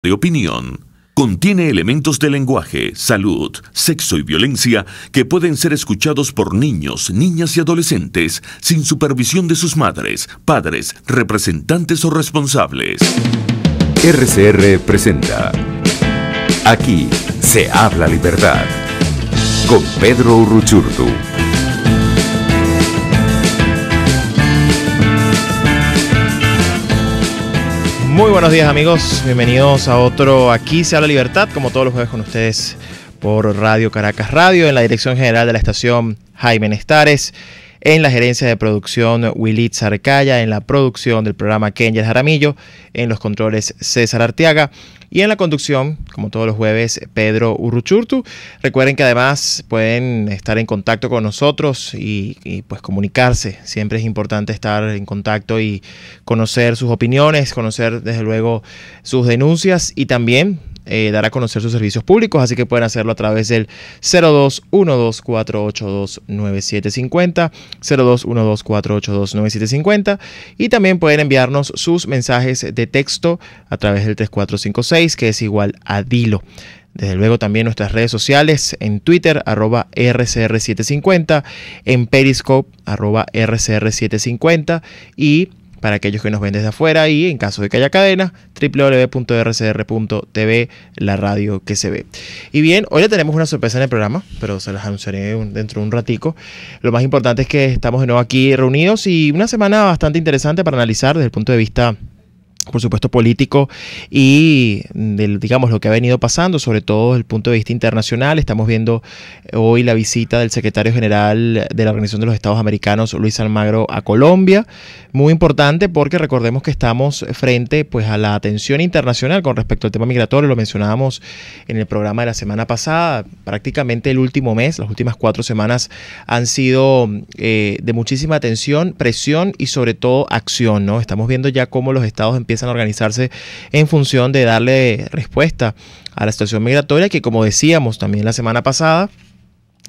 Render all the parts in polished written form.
de opinión. Contiene elementos de lenguaje, salud, sexo y violencia que pueden ser escuchados por niños, niñas y adolescentes sin supervisión de sus madres, padres, representantes o responsables. RCR presenta Aquí se habla libertad con Pedro Uruchurtu. Muy buenos días, amigos, bienvenidos a otro Aquí se habla libertad, como todos los jueves con ustedes por Radio Caracas Radio, en la dirección general de la estación Jaime Nestares, en la gerencia de producción Wilitz Arcaya, en la producción del programa Kenya Jaramillo, en los controles César Arteaga y en la conducción, como todos los jueves, Pedro Uruchurtu. Recuerden que además pueden estar en contacto con nosotros y pues comunicarse. Siempre es importante estar en contacto y conocer sus opiniones, conocer desde luego sus denuncias y también dar a conocer sus servicios públicos, así que pueden hacerlo a través del 0212-482-9750, 0212-482-9750, y también pueden enviarnos sus mensajes de texto a través del 3456, que es igual a Dilo. Desde luego también nuestras redes sociales, en Twitter, @RCR750, en Periscope, @RCR750, y para aquellos que nos ven desde afuera y en caso de que haya cadena, www.rcr.tv, la radio que se ve. Y bien, hoy le tenemos una sorpresa en el programa, pero se las anunciaré dentro de un ratico. Lo más importante es que estamos de nuevo aquí reunidos y una semana bastante interesante para analizar desde el punto de vista, por supuesto, político y digamos lo que ha venido pasando, sobre todo desde el punto de vista internacional. Estamos viendo hoy la visita del secretario general de la Organización de los Estados Americanos, Luis Almagro, a Colombia. Muy importante porque recordemos que estamos frente pues a la atención internacional con respecto al tema migratorio. Lo mencionábamos en el programa de la semana pasada. Prácticamente el último mes, las últimas 4 semanas han sido de muchísima atención, presión y sobre todo acción, ¿no? Estamos viendo ya cómo los estados empiezan a organizarse en función de darle respuesta a la situación migratoria, que como decíamos también la semana pasada,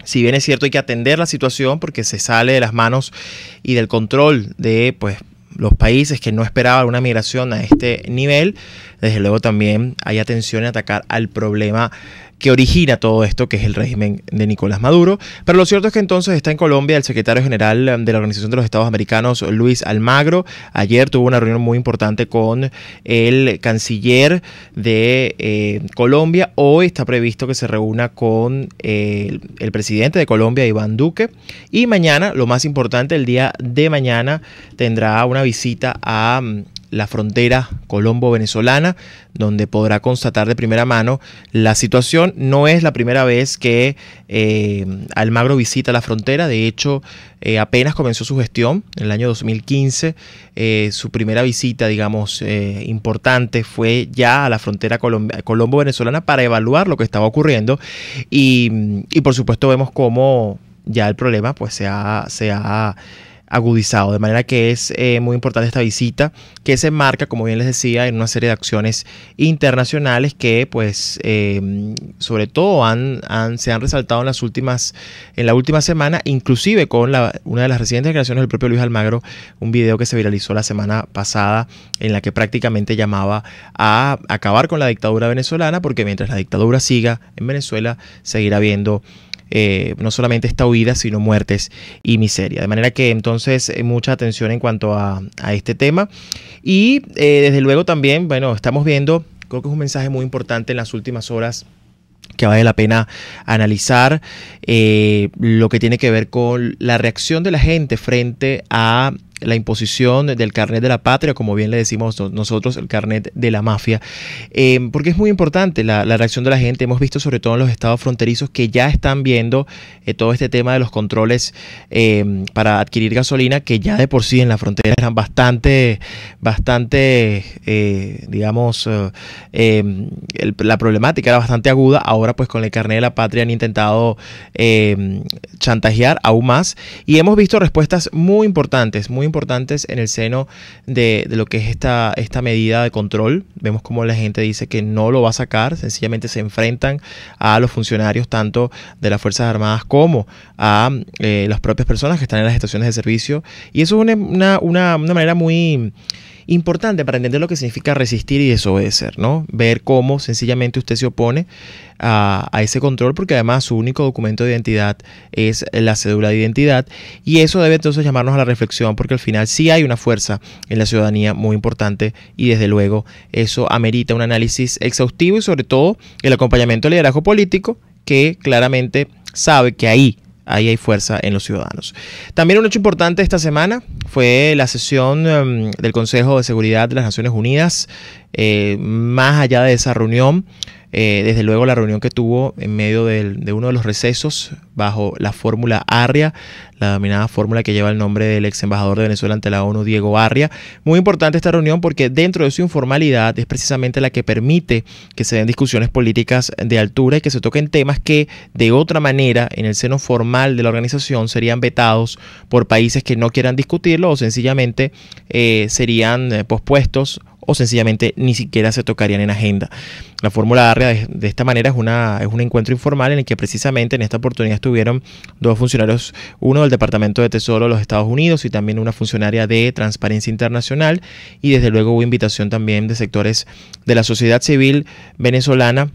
si bien es cierto hay que atender la situación porque se sale de las manos y del control de pues los países que no esperaban una migración a este nivel, desde luego también hay atención en atacar al problema que origina todo esto, que es el régimen de Nicolás Maduro. Pero lo cierto es que entonces está en Colombia el secretario general de la Organización de los Estados Americanos, Luis Almagro. Ayer tuvo una reunión muy importante con el canciller de Colombia. Hoy está previsto que se reúna con el presidente de Colombia, Iván Duque. Y mañana, lo más importante, el día de mañana, tendrá una visita a la frontera colombo-venezolana, donde podrá constatar de primera mano la situación. No es la primera vez que Almagro visita la frontera. De hecho, apenas comenzó su gestión en el año 2015. Su primera visita, digamos, importante fue ya a la frontera colombo-venezolana para evaluar lo que estaba ocurriendo. Y por supuesto vemos cómo ya el problema pues se ha agudizado, de manera que es muy importante esta visita, que se enmarca, como bien les decía, en una serie de acciones internacionales que pues sobre todo se han resaltado en la última semana, inclusive con una de las recientes declaraciones del propio Luis Almagro, un video que se viralizó la semana pasada en la que prácticamente llamaba a acabar con la dictadura venezolana, porque mientras la dictadura siga en Venezuela seguirá habiendo no solamente esta huida, sino muertes y miseria. De manera que entonces mucha atención en cuanto a este tema. Y desde luego también, bueno, estamos viendo, creo que es un mensaje muy importante en las últimas horas que vale la pena analizar, lo que tiene que ver con la reacción de la gente frente a la imposición del carnet de la patria, como bien le decimos nosotros, el carnet de la mafia, porque es muy importante la reacción de la gente. Hemos visto sobre todo en los estados fronterizos que ya están viendo todo este tema de los controles para adquirir gasolina, que ya de por sí en la frontera eran bastante digamos, la problemática era bastante aguda. Ahora pues con el carnet de la patria han intentado chantajear aún más, y hemos visto respuestas muy importantes en el seno de lo que es esta medida de control. Vemos como la gente dice que no lo va a sacar, sencillamente se enfrentan a los funcionarios tanto de las Fuerzas Armadas como a las propias personas que están en las estaciones de servicio, y eso es una manera muy importante para entender lo que significa resistir y desobedecer, ¿no? Ver cómo sencillamente usted se opone a ese control, porque además su único documento de identidad es la cédula de identidad, y eso debe entonces llamarnos a la reflexión, porque al final sí hay una fuerza en la ciudadanía muy importante, y desde luego eso amerita un análisis exhaustivo y sobre todo el acompañamiento del liderazgo político, que claramente sabe que ahí hay fuerza en los ciudadanos. También un hecho importante esta semana fue la sesión del Consejo de Seguridad de las Naciones Unidas. Más allá de esa reunión, desde luego la reunión que tuvo en medio de uno de los recesos bajo la fórmula Arria, la denominada fórmula que lleva el nombre del ex embajador de Venezuela ante la ONU, Diego Arria. Muy importante esta reunión porque dentro de su informalidad es precisamente la que permite que se den discusiones políticas de altura y que se toquen temas que de otra manera en el seno formal de la organización serían vetados por países que no quieran discutirlo o sencillamente serían pospuestos o sencillamente ni siquiera se tocarían en agenda. La fórmula Arria de esta manera es un encuentro informal en el que precisamente en esta oportunidad estuvieron dos funcionarios, uno del Departamento de Tesoro de los Estados Unidos y también una funcionaria de Transparencia Internacional, y desde luego hubo invitación también de sectores de la sociedad civil venezolana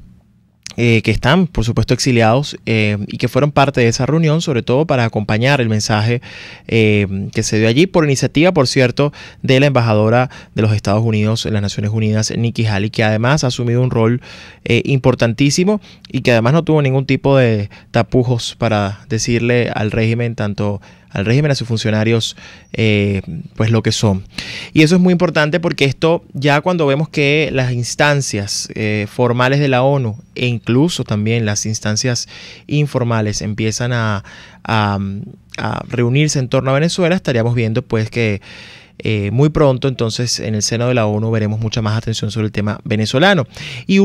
que están, por supuesto, exiliados y que fueron parte de esa reunión, sobre todo para acompañar el mensaje que se dio allí, por iniciativa, por cierto, de la embajadora de los Estados Unidos en las Naciones Unidas, Nikki Haley, que además ha asumido un rol importantísimo y que además no tuvo ningún tipo de tapujos para decirle al régimen, tanto al régimen, a sus funcionarios, pues lo que son. Y eso es muy importante porque esto ya cuando vemos que las instancias formales de la ONU e incluso también las instancias informales empiezan a reunirse en torno a Venezuela, estaríamos viendo pues que muy pronto entonces en el seno de la ONU veremos mucha más atención sobre el tema venezolano. Y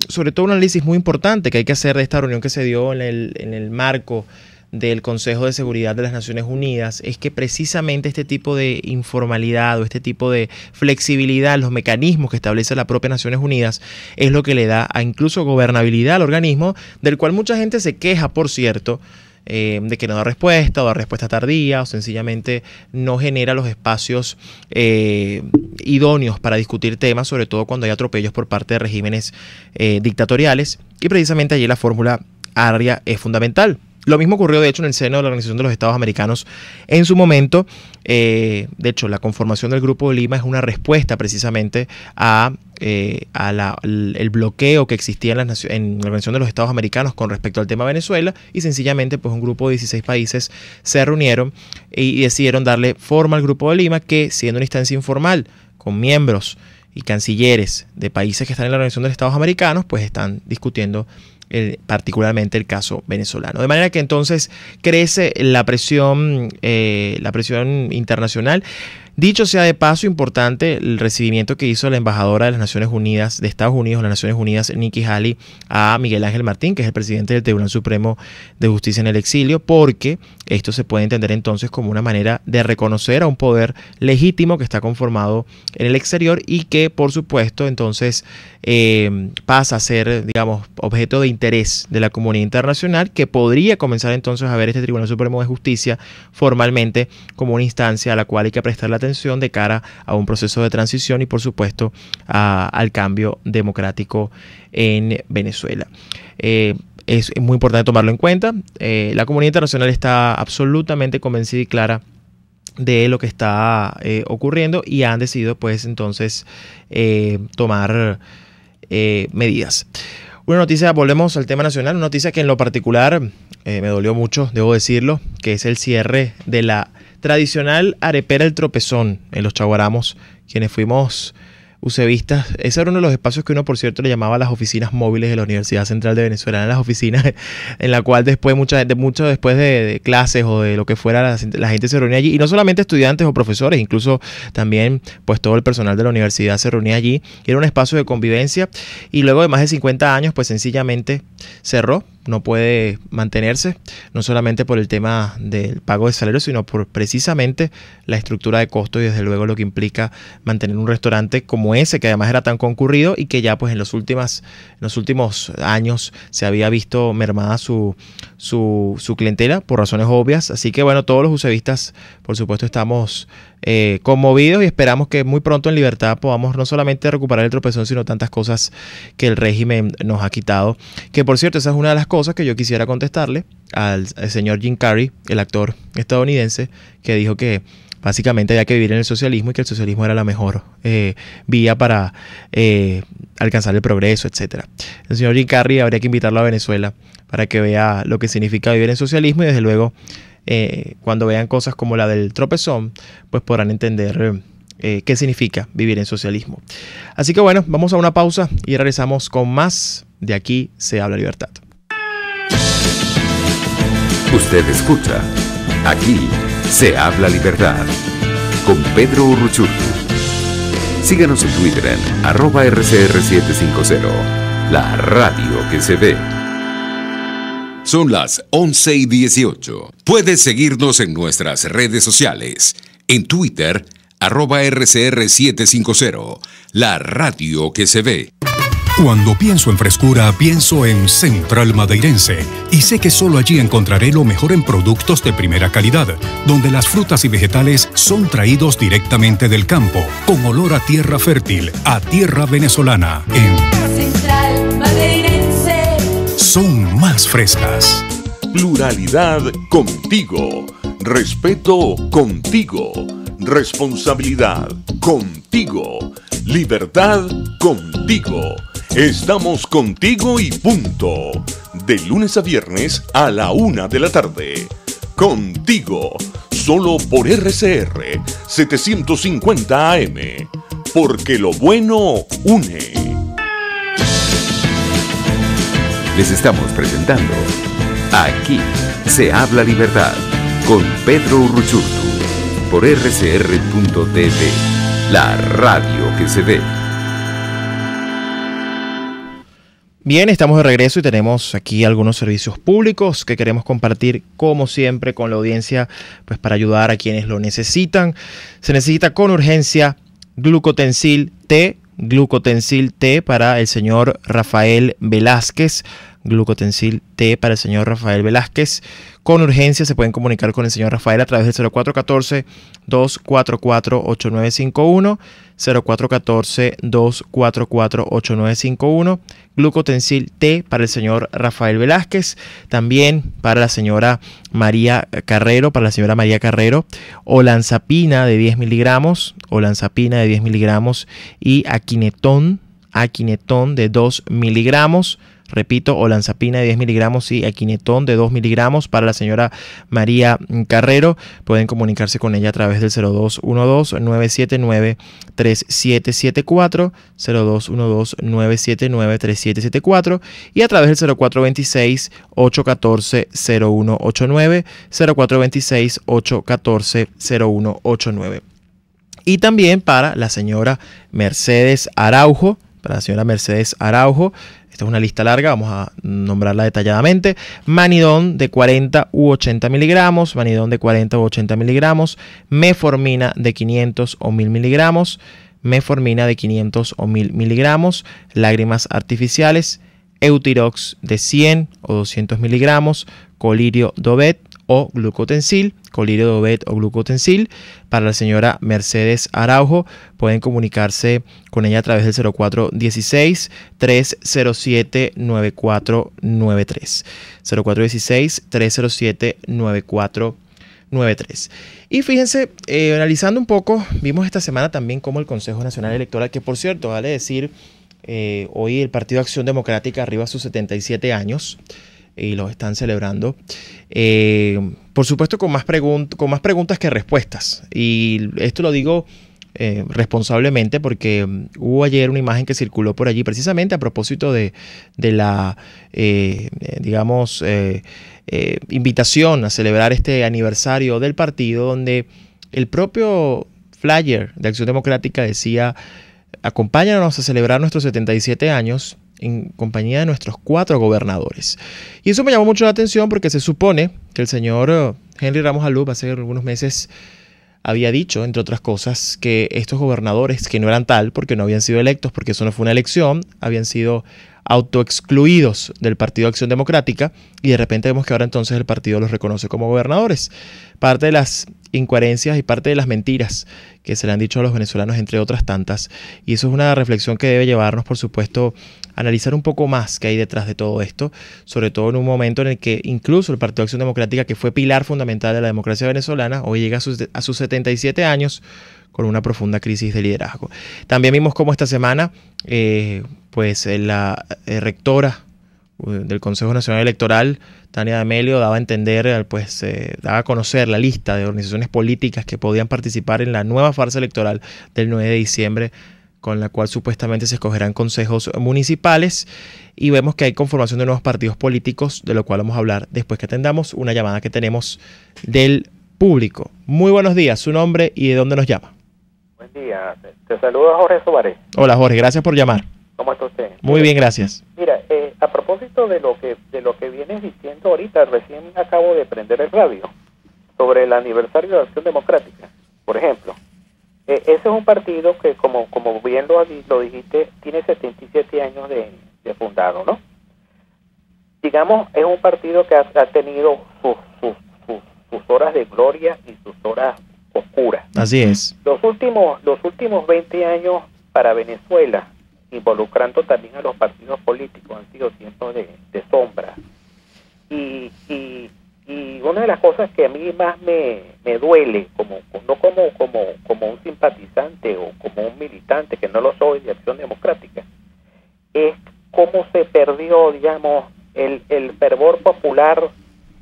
sobre todo un análisis muy importante que hay que hacer de esta reunión que se dio en el marco del Consejo de Seguridad de las Naciones Unidas es que precisamente este tipo de informalidad o este tipo de flexibilidad, los mecanismos que establece la propia Naciones Unidas, es lo que le da a incluso gobernabilidad al organismo, del cual mucha gente se queja, por cierto, de que no da respuesta o da respuesta tardía o sencillamente no genera los espacios idóneos para discutir temas, sobre todo cuando hay atropellos por parte de regímenes dictatoriales, y precisamente allí la fórmula Arria es fundamental. Lo mismo ocurrió, de hecho, en el seno de la Organización de los Estados Americanos en su momento. De hecho, la conformación del Grupo de Lima es una respuesta precisamente el bloqueo que existía en la Organización de los Estados Americanos con respecto al tema Venezuela, y sencillamente pues un grupo de 16 países se reunieron y decidieron darle forma al Grupo de Lima, que siendo una instancia informal con miembros y cancilleres de países que están en la Organización de los Estados Americanos, pues están discutiendo particularmente el caso venezolano. De manera que entonces crece la presión internacional. Dicho sea de paso, importante el recibimiento que hizo la embajadora de las Naciones Unidas, de Estados Unidos, las Naciones Unidas, Nikki Haley, a Miguel Ángel Martín, que es el presidente del Tribunal Supremo de Justicia en el exilio, porque esto se puede entender entonces como una manera de reconocer a un poder legítimo que está conformado en el exterior y que, por supuesto, entonces pasa a ser, digamos, objeto de interés de la comunidad internacional, que podría comenzar entonces a ver este Tribunal Supremo de Justicia formalmente como una instancia a la cual hay que prestar la atención de cara a un proceso de transición y, por supuesto, al cambio democrático en Venezuela. Es muy importante tomarlo en cuenta. La comunidad internacional está absolutamente convencida y clara de lo que está ocurriendo y han decidido, pues, entonces tomar medidas. Una noticia, volvemos al tema nacional, una noticia que en lo particular me dolió mucho, debo decirlo, que es el cierre de la tradicional arepera El Tropezón en Los Chaguaramos, quienes fuimos ucevistas. Ese era uno de los espacios que uno, por cierto, le llamaba las oficinas móviles de la Universidad Central de Venezuela. Eran las oficinas en la cual después, mucho después de clases o de lo que fuera, la gente se reunía allí. Y no solamente estudiantes o profesores, incluso también pues todo el personal de la universidad se reunía allí. Era un espacio de convivencia y luego de más de 50 años pues sencillamente cerró. No puede mantenerse, no solamente por el tema del pago de salarios, sino por precisamente la estructura de costos y desde luego lo que implica mantener un restaurante como ese, que además era tan concurrido y que ya pues en los últimos años se había visto mermada su clientela por razones obvias. Así que bueno, todos los ucevistas por supuesto estamos conmovidos y esperamos que muy pronto en libertad podamos no solamente recuperar el tropezón, sino tantas cosas que el régimen nos ha quitado. Que por cierto, esa es una de las cosas que yo quisiera contestarle al señor Jim Carrey, el actor estadounidense, que dijo que básicamente había que vivir en el socialismo y que el socialismo era la mejor vía para alcanzar el progreso, etc. El señor Jim Carrey habría que invitarlo a Venezuela para que vea lo que significa vivir en socialismo y desde luego cuando vean cosas como la del tropezón, pues podrán entender qué significa vivir en socialismo. Así que bueno, vamos a una pausa y regresamos con más de Aquí se habla libertad. Usted escucha Aquí se habla libertad con Pedro Urruchurtu. Síganos en Twitter en @RCR750, la radio que se ve. Son las 11:18. Puedes seguirnos en nuestras redes sociales. En Twitter, @RCR750, la radio que se ve. Cuando pienso en frescura, pienso en Central Madeirense. Y sé que solo allí encontraré lo mejor en productos de primera calidad, donde las frutas y vegetales son traídos directamente del campo, con olor a tierra fértil, a tierra venezolana. En Central Madeirense son más frescas. Pluralidad contigo. Respeto contigo. Responsabilidad contigo. Libertad contigo. Estamos contigo y punto. De lunes a viernes a la 1 de la tarde. Contigo. Solo por RCR 750 AM. Porque lo bueno une. Les estamos presentando Aquí se habla libertad con Pedro Urruchurtu por rcr.tv, la radio que se ve. Bien, estamos de regreso y tenemos aquí algunos servicios públicos que queremos compartir como siempre con la audiencia, pues para ayudar a quienes lo necesitan. Se necesita con urgencia Glucotensil T para el señor Rafael Velázquez. Glucotensil T para el señor Rafael Velázquez. Con urgencia se pueden comunicar con el señor Rafael a través del 0414-244-8951, 0414-244-8951. Glucotensil T para el señor Rafael Velázquez. También para la señora María Carrero, olanzapina de 10 miligramos, y aquinetón de 2 miligramos. Repito, olanzapina de 10 miligramos y aquinetón de 2 miligramos para la señora María Carrero. Pueden comunicarse con ella a través del 0212-979-3774, 0212-979-3774 y a través del 0426-814-0189, 0426-814-0189. Y también para la señora Mercedes Araujo, esta es una lista larga, vamos a nombrarla detalladamente. Manidón de 40 u 80 miligramos, meformina de 500 o 1000 miligramos, lágrimas artificiales, Eutirox de 100 o 200 miligramos, colirio Dovet o glucotensil, para la señora Mercedes Araujo. Pueden comunicarse con ella a través del 0416-307-9493, 0416-307-9493. Y fíjense, analizando un poco, vimos esta semana también cómo el Consejo Nacional Electoral, que por cierto, vale decir, hoy el Partido Acción Democrática arriba sus 77 años, y los están celebrando. Por supuesto con más preguntas que respuestas. Y esto lo digo responsablemente porque hubo ayer una imagen que circuló por allí precisamente a propósito de la, invitación a celebrar este aniversario del partido, donde el propio flyer de Acción Democrática decía: acompáñanos a celebrar nuestros 77 años en compañía de nuestros 4 gobernadores. Y eso me llamó mucho la atención porque se supone que el señor Henry Ramos Allup hace algunos meses había dicho, entre otras cosas, que estos gobernadores, que no eran tal porque no habían sido electos, porque eso no fue una elección, habían sido autoexcluidos del Partido Acción Democrática, y de repente vemos que ahora entonces el partido los reconoce como gobernadores. Parte de las incoherencias y parte de las mentiras que se le han dicho a los venezolanos, entre otras tantas. Y eso es una reflexión que debe llevarnos, por supuesto, a analizar un poco más qué hay detrás de todo esto, sobre todo en un momento en el que incluso el Partido de Acción Democrática, que fue pilar fundamental de la democracia venezolana, hoy llega a sus 77 años con una profunda crisis de liderazgo. También vimos cómo esta semana la rectora del Consejo Nacional Electoral, Tania D'Amelio, daba a entender, daba a conocer la lista de organizaciones políticas que podían participar en la nueva farsa electoral del 9 de diciembre, con la cual supuestamente se escogerán consejos municipales, y vemos que hay conformación de nuevos partidos políticos, de lo cual vamos a hablar después que atendamos una llamada que tenemos del público. Muy buenos días, su nombre y de dónde nos llama. Buen día, te saluda Jorge Suárez. Hola Jorge, gracias por llamar. ¿Cómo está usted? Muy bien, gracias. Mira, a propósito de lo que vienes diciendo ahorita, recién acabo de prender el radio sobre el aniversario de Acción Democrática, por ejemplo. Ese es un partido que, como bien lo dijiste, tiene 77 años de fundado, ¿no? Digamos, es un partido que ha tenido sus horas de gloria y sus horas oscuras. Así es. Los últimos 20 años para Venezuela, involucrando también a los partidos políticos, han sido tiempos de sombra. Y una de las cosas que a mí más me duele, no como un simpatizante o como un militante, que no lo soy, de Acción Democrática, es cómo se perdió, digamos, el fervor popular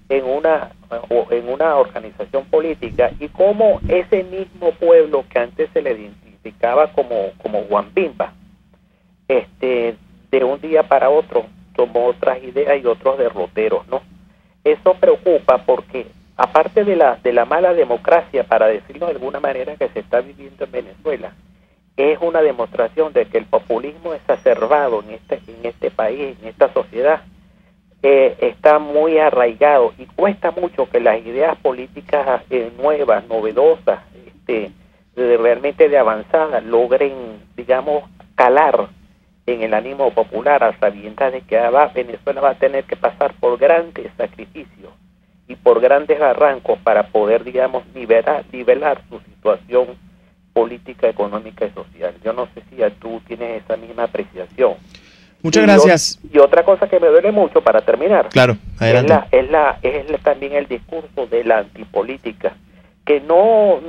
en una organización política, y cómo ese mismo pueblo que antes se le identificaba como Guambimba, de un día para otro tomó otras ideas y otros derroteros, ¿no? Eso preocupa porque, aparte de la mala democracia, para decirlo de alguna manera, que se está viviendo en Venezuela, es una demostración de que el populismo exacerbado en este país, en esta sociedad, está muy arraigado, y cuesta mucho que las ideas políticas nuevas, novedosas, realmente de avanzada, logren, digamos, calar en el ánimo popular, a sabiendas de que Venezuela va a tener que pasar por grandes sacrificios y por grandes barrancos para poder, digamos, nivelar su situación política, económica y social. Yo no sé si tú tienes esa misma apreciación. Muchas gracias. Y otra cosa que me duele mucho, para terminar, claro, adelante, es también el discurso de la antipolítica, que no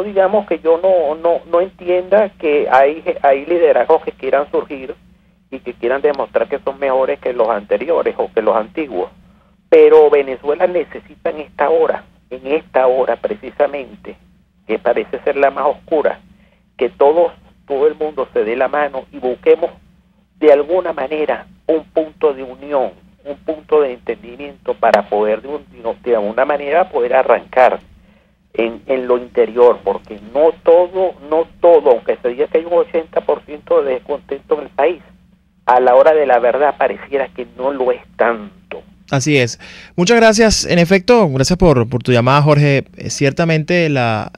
digamos que yo no entienda que hay liderazgos que quieran surgir y que quieran demostrar que son mejores que los anteriores o que los antiguos, pero Venezuela necesita en esta hora precisamente, que parece ser la más oscura, que todo el mundo se dé la mano y busquemos de alguna manera un punto de unión, un punto de entendimiento, para poder de alguna manera poder arrancar en lo interior, porque no todo, aunque se diga que hay un 80% de descontento en el país, a la hora de la verdad pareciera que no lo es tanto. Así es. Muchas gracias. En efecto, gracias por tu llamada, Jorge. Ciertamente la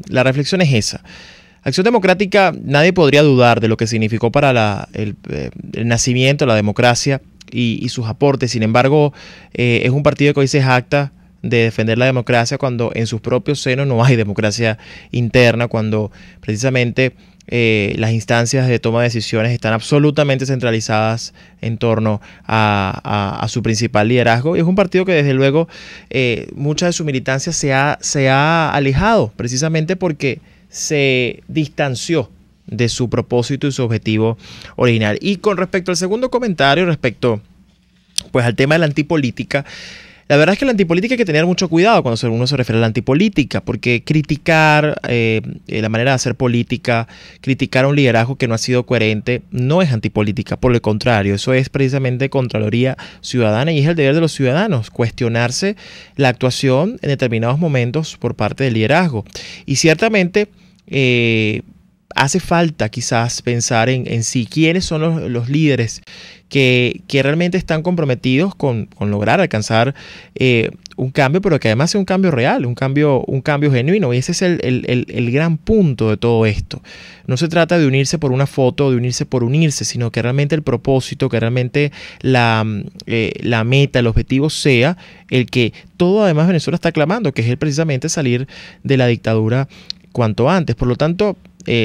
reflexión es esa. Acción Democrática, nadie podría dudar de lo que significó para el nacimiento, la democracia y sus aportes. Sin embargo, es un partido que hoy se jacta de defender la democracia cuando en sus propios senos no hay democracia interna, cuando precisamente las instancias de toma de decisiones están absolutamente centralizadas en torno a su principal liderazgo. Y es un partido que desde luego mucha de su militancia se ha alejado, precisamente porque se distanció de su propósito y su objetivo original. Y con respecto al segundo comentario, respecto pues al tema de la antipolítica, la verdad es que la antipolítica hay que tener mucho cuidado cuando uno se refiere a la antipolítica, porque criticar la manera de hacer política, criticar a un liderazgo que no ha sido coherente, no es antipolítica. Por el contrario, eso es precisamente Contraloría Ciudadana, y es el deber de los ciudadanos cuestionarse la actuación en determinados momentos por parte del liderazgo. Y ciertamente hace falta quizás pensar en sí, quiénes son los líderes que realmente están comprometidos con lograr alcanzar un cambio, pero que además sea un cambio real, un cambio genuino. Y ese es el gran punto de todo esto. No se trata de unirse por una foto, de unirse por unirse, sino que realmente el propósito, que realmente la meta, el objetivo sea el que todo además Venezuela está clamando, que es precisamente salir de la dictadura cuanto antes. Por lo tanto,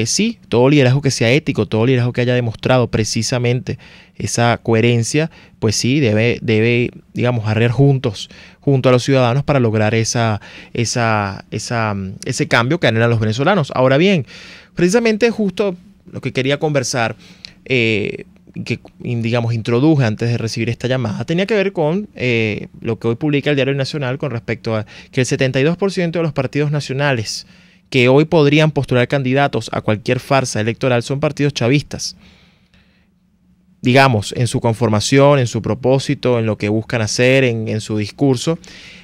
sí, todo liderazgo que sea ético, todo liderazgo que haya demostrado precisamente esa coherencia, pues sí, debe digamos, arrear junto a los ciudadanos para lograr ese cambio que anhelan los venezolanos. Ahora bien, precisamente justo lo que quería conversar, que digamos introduje antes de recibir esta llamada, tenía que ver con lo que hoy publica el Diario Nacional con respecto a que el 72% de los partidos nacionales que hoy podrían postular candidatos a cualquier farsa electoral son partidos chavistas. Digamos, en su conformación, en su propósito, en lo que buscan hacer, en su discurso.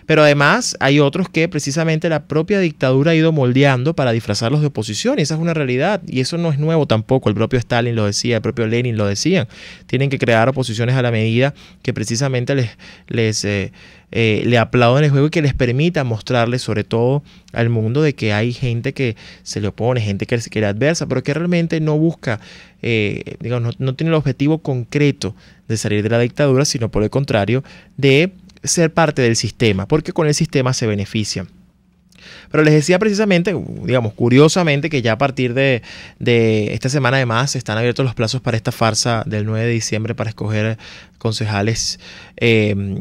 Pero además hay otros que precisamente la propia dictadura ha ido moldeando para disfrazarlos de oposición, y esa es una realidad, y eso no es nuevo tampoco. El propio Stalin lo decía, el propio Lenin lo decían. Tienen que crear oposiciones a la medida que precisamente le aplauden el juego y que les permita mostrarles sobre todo al mundo de que hay gente que se le opone, gente que le adversa, pero que realmente no busca, digamos, no tiene el objetivo concreto de salir de la dictadura, sino por el contrario, de ser parte del sistema, porque con el sistema se benefician. Pero les decía precisamente, digamos, curiosamente, que ya a partir de esta semana además están abiertos los plazos para esta farsa del 9 de diciembre para escoger concejales,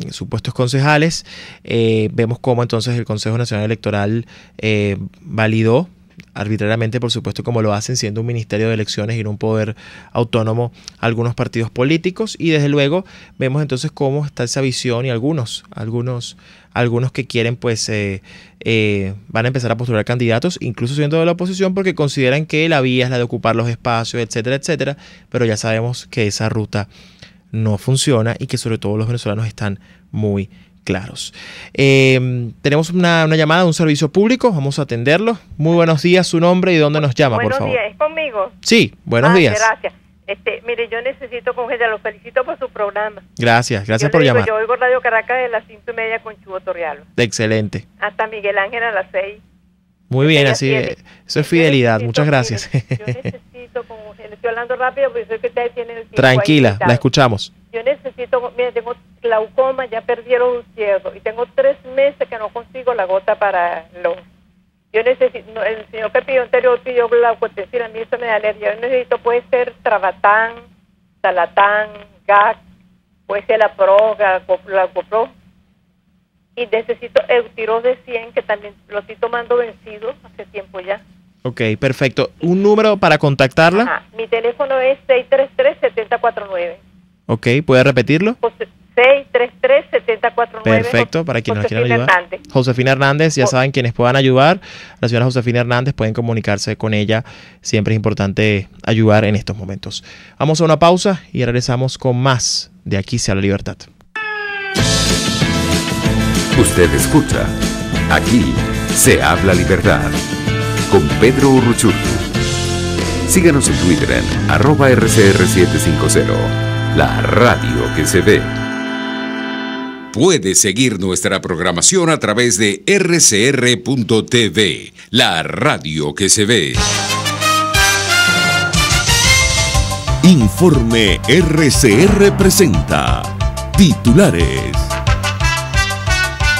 supuestos concejales. Vemos cómo entonces el Consejo Nacional Electoral validó arbitrariamente, por supuesto, como lo hacen, siendo un ministerio de elecciones y no un poder autónomo, algunos partidos políticos, y desde luego vemos entonces cómo está esa visión, y algunos que quieren pues van a empezar a postular candidatos, incluso siendo de la oposición, porque consideran que la vía es la de ocupar los espacios, etcétera, etcétera, pero ya sabemos que esa ruta no funciona y que sobre todo los venezolanos están muy claros. Tenemos una llamada de un servicio público, vamos a atenderlo. Muy buenos días, su nombre y dónde nos llama, por favor. Buenos días, ¿es conmigo? Sí, buenos días. Gracias. Mire, yo necesito lo felicito por su programa. Gracias por llamar. Yo oigo Radio Caracas de las 5:30 con Chubo Torrialo. Excelente. Hasta Miguel Ángel a las 6. Muy bien, así eso es fidelidad. Muchas gracias. Yo necesito, como estoy hablando rápido, porque sé que ustedes tienen el tiempo. Tranquila, la escuchamos. Yo necesito, mire, tengo glaucoma, ya perdí el ojo izquierdo y tengo 3 meses que no consigo la gota para los... Yo necesito, el señor que pidió anterior pidió glaucotensina, a mí eso me da alergia. Yo necesito, puede ser Travatán, Talatán, GAC, puede ser la GoPro, y necesito Eutirox de 100, que también lo estoy tomando vencido hace tiempo ya. Ok, perfecto. ¿Un número para contactarla? Ajá. Mi teléfono es 633-7049. Ok, ¿puede repetirlo? 633-7049. Perfecto, para quienes nos quieran ayudar. Josefina Hernández, ya saben, quienes puedan ayudar. La señora Josefina Hernández, pueden comunicarse con ella. Siempre es importante ayudar en estos momentos. Vamos a una pausa y regresamos con más de Aquí se habla libertad. Usted escucha Aquí se habla libertad con Pedro Urruchurtu. Síganos en Twitter en @RCR750, la radio que se ve. Puede seguir nuestra programación a través de rcr.tv, la radio que se ve. Informe RCR presenta titulares.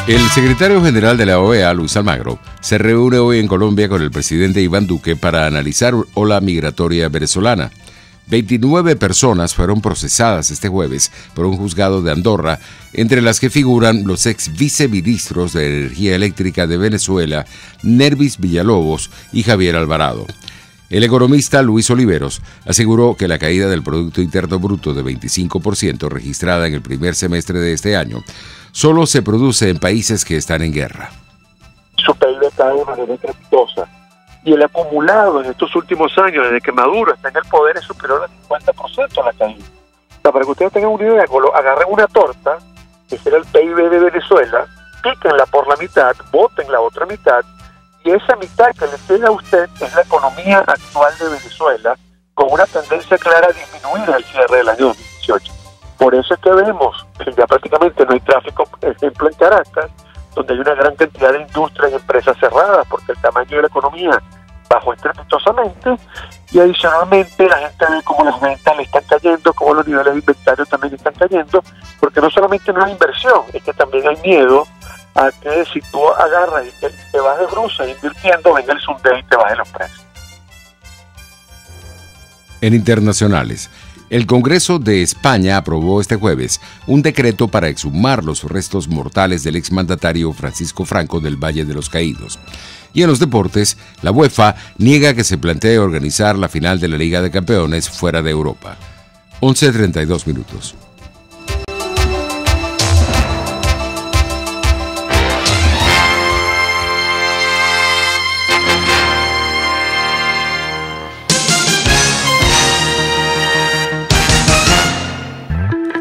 El secretario general de la OEA, Luis Almagro, se reúne hoy en Colombia con el presidente Iván Duque para analizar ola migratoria venezolana. 29 personas fueron procesadas este jueves por un juzgado de Andorra, entre las que figuran los ex viceministros de Energía Eléctrica de Venezuela, Nervis Villalobos y Javier Alvarado. El economista Luis Oliveros aseguró que la caída del Producto Interno Bruto de 25% registrada en el primer semestre de este año solo se produce en países que están en guerra. Su PIB cae de manera estrepitosa y el acumulado en estos últimos años, desde que Maduro está en el poder, es superior al 50% a la caída. O sea, para que ustedes tengan una idea, agarren una torta, que será el PIB de Venezuela, píquenla por la mitad, boten la otra mitad Y esa mitad que le queda a usted es la economía actual de Venezuela, con una tendencia clara a disminuir al cierre del año 2018. Por eso es que vemos que ya prácticamente no hay tráfico, por ejemplo, en Caracas, donde hay una gran cantidad de industrias y empresas cerradas, porque el tamaño de la economía bajó estrepitosamente, y adicionalmente la gente ve cómo las ventas le están cayendo, cómo los niveles de inventario también están cayendo, porque no solamente no hay inversión, es que también hay miedo a que si tú agarras y te vas de bruces invirtiendo, venga el sondeo y te baje los precios. En internacionales, el Congreso de España aprobó este jueves un decreto para exhumar los restos mortales del exmandatario Francisco Franco del Valle de los Caídos. Y en los deportes, la UEFA niega que se plantee organizar la final de la Liga de Campeones fuera de Europa. 11:32 minutos.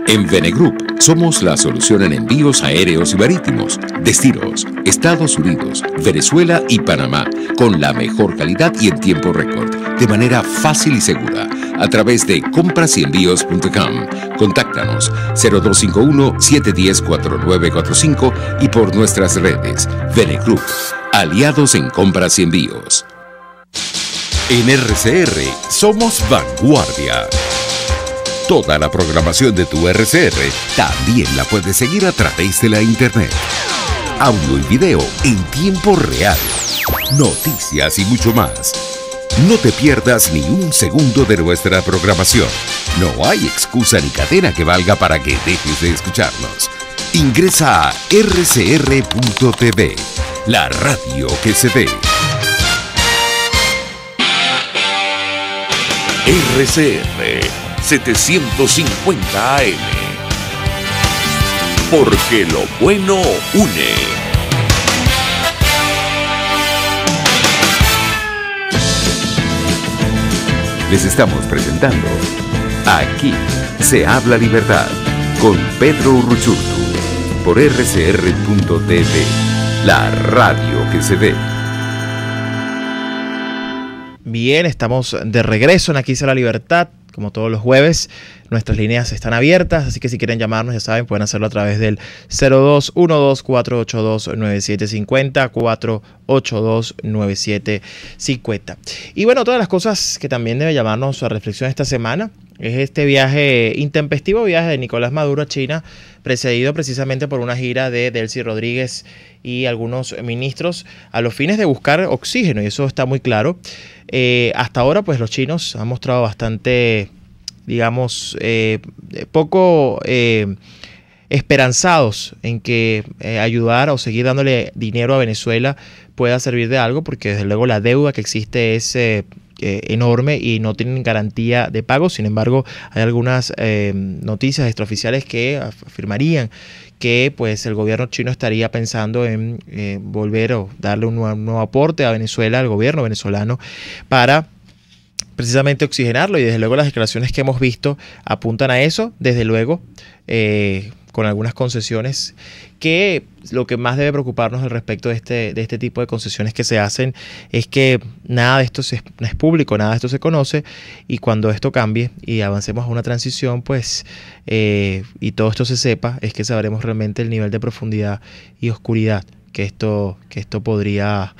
En Venegroup somos la solución en envíos aéreos y marítimos, destinos, Estados Unidos, Venezuela y Panamá, con la mejor calidad y en tiempo récord, de manera fácil y segura, a través de comprasenvíos.com. Contáctanos 0251-710-4945 y por nuestras redes. Venegroup, aliados en compras y envíos. En RCR somos vanguardia. Toda la programación de tu RCR también la puedes seguir a través de la internet. Audio y video en tiempo real. Noticias y mucho más. No te pierdas ni un segundo de nuestra programación. No hay excusa ni cadena que valga para que dejes de escucharnos. Ingresa a rcr.tv, la radio que se ve. RCR 750 AM. Porque lo bueno une. Les estamos presentando Aquí se habla libertad con Pedro Urruchurtu por rcr.tv, la radio que se ve. Bien, estamos de regreso en Aquí se habla libertad. Como todos los jueves, nuestras líneas están abiertas, así que si quieren llamarnos, ya saben, pueden hacerlo a través del 0212-482-9750, 482-9750. Y bueno, todas las cosas que también debe llamarnos a reflexión esta semana es este intempestivo viaje de Nicolás Maduro a China, precedido precisamente por una gira de Delcy Rodríguez y algunos ministros a los fines de buscar oxígeno, y eso está muy claro. Hasta ahora, pues los chinos han mostrado bastante, digamos, poco esperanzados en que ayudar o seguir dándole dinero a Venezuela pueda servir de algo, porque desde luego la deuda que existe es enorme y no tienen garantía de pago. Sin embargo, hay algunas noticias extraoficiales que afirmarían que pues el gobierno chino estaría pensando en volver o darle un nuevo aporte a Venezuela, al gobierno venezolano, para precisamente oxigenarlo, y desde luego las declaraciones que hemos visto apuntan a eso, desde luego con algunas concesiones, que lo que más debe preocuparnos al respecto de este tipo de concesiones que se hacen es que nada de esto es público, nada de esto se conoce, y cuando esto cambie y avancemos a una transición, pues y todo esto se sepa, es que sabremos realmente el nivel de profundidad y oscuridad que esto podría